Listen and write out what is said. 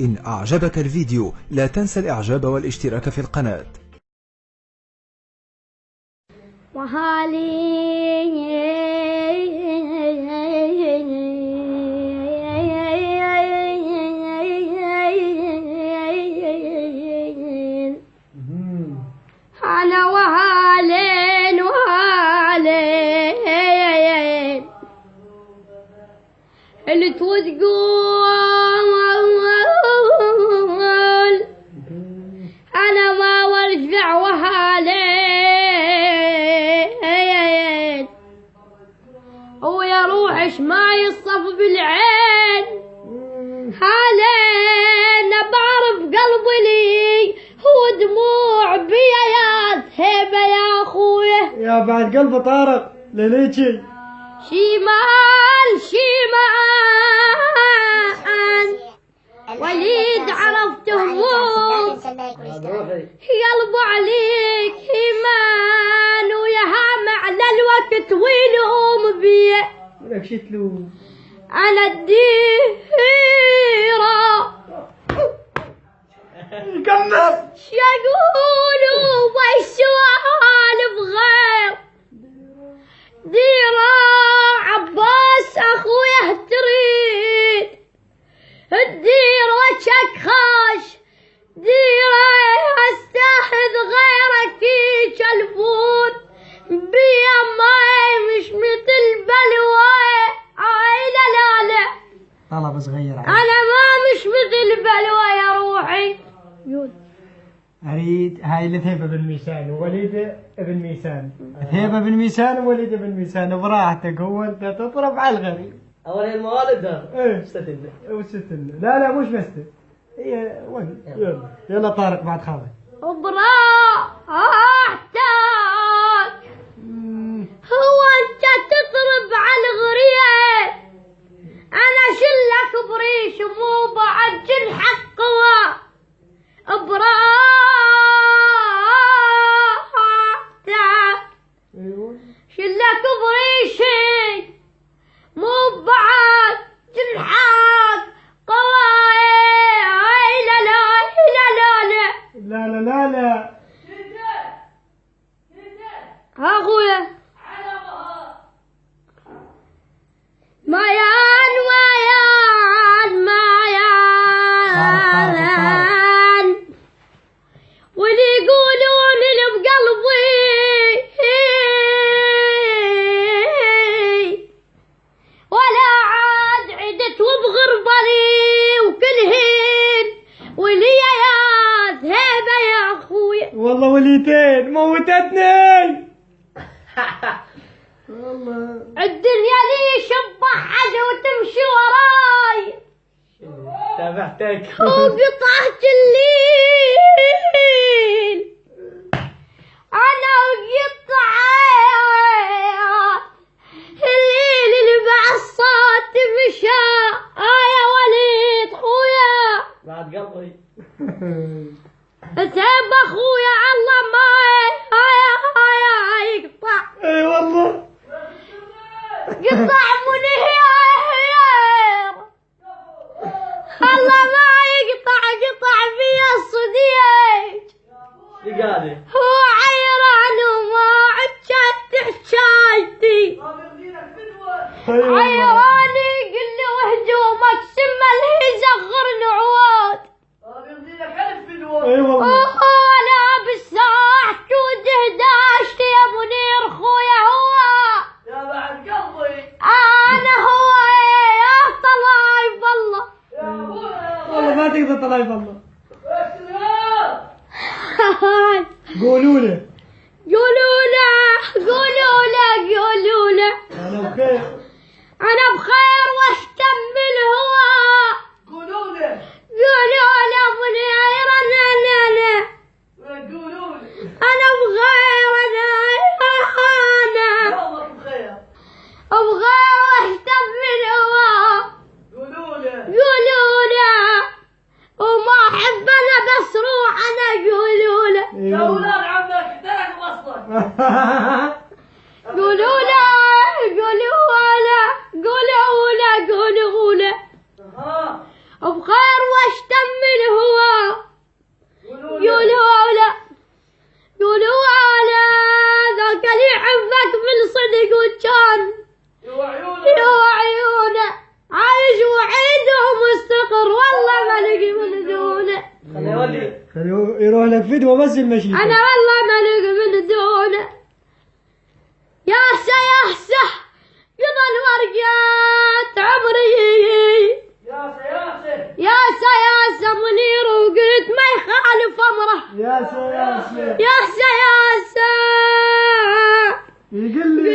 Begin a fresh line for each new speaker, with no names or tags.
إن أعجبك الفيديو لا تنسى الإعجاب والاشتراك في القناة.
أنا وهالين وهالين اللي تقول أنا ما وارجع وهالين ويا روحش ما يصف بالعين هالين بعرف قلبي لي هو دموع بيا يا هيبة يا أخويا
يا بعد قلب طارق لليجي
شيمان وليد عرفته موت قلبه عليك هيمان ويهام على الوقت ويلوم بيه
ولك شي تلوم
أنا الديرة
كمل
شيقولوا ويسوالف غير ديرة عباس أخويا تريد الديرة شكخاش ديرة استاحذ غيرك يجلفون بيا ماي مش مثل بلوى لا لا لا
طلب صغير
أنا ما مش مثل بلوى يا روحي
أريد هاي لثيبة بن ميسان ووليد ابن ميسان ثيبة بن ميسان ووليد ابن ميسان براحتك هو أنت تطرب على الغريب
أول الموالد ده
إيه
ستلة
وستلة لا مش مستل هي وين يلا طارق بعد خالد
براحتك هو أنت تطرب على الغريب أنا شلك بريش مو بعجل حقه براحتك شلك بريشي مو بعد جنحك قواي لا لا لا لا لا
لا لا لا لا
ها اخويا ميان واللي يقولون اللي بقلبي ولا عاد عدت وبغربلي وكل هين ولي يا ذهبة يا اخويا
والله وليتين موتتني والله
الدنيا لي شبح حاجة وتمشي وراي
تابعتك
وقطعت الليل أنا وقطعت الليل اللي بعصات مشى يا وليد خويا
بعد قلبي
سيب أخويا الله ما يقطع
اي والله
قطع منهير الله ما يقطع قطع فيا الصديق
لقالي
هو عيران وما عجت حشايتي عيراني قل له هجومك سما اللي يزغر العواد
اي والله
لابس ساعته ودهداشتي يا منير خويا هو
يا بعد قلبي
انا هو يا طلايب الله
والله ما تقدر طلع والله قولوا له
قولوا له
انا بخير
انا بخير واستمل هو
قولوا له
منير
قولوا له
انا بخير
يومك بخير
بغير واستمل هو
قولوا له
قولوا له وما احب انا بس روح انا قولوا له
يا ولاد عمك ترك وصلك
قولوا له قولوا له بخير واشتم
بس المشي.
انا والله ملك من دونه. ياسا ياسا يظل ورقات عمري. ياسا ياسا منير وقلت ما يخالف امره.
ياسا ياسا
ياسا ياسا
يقول لي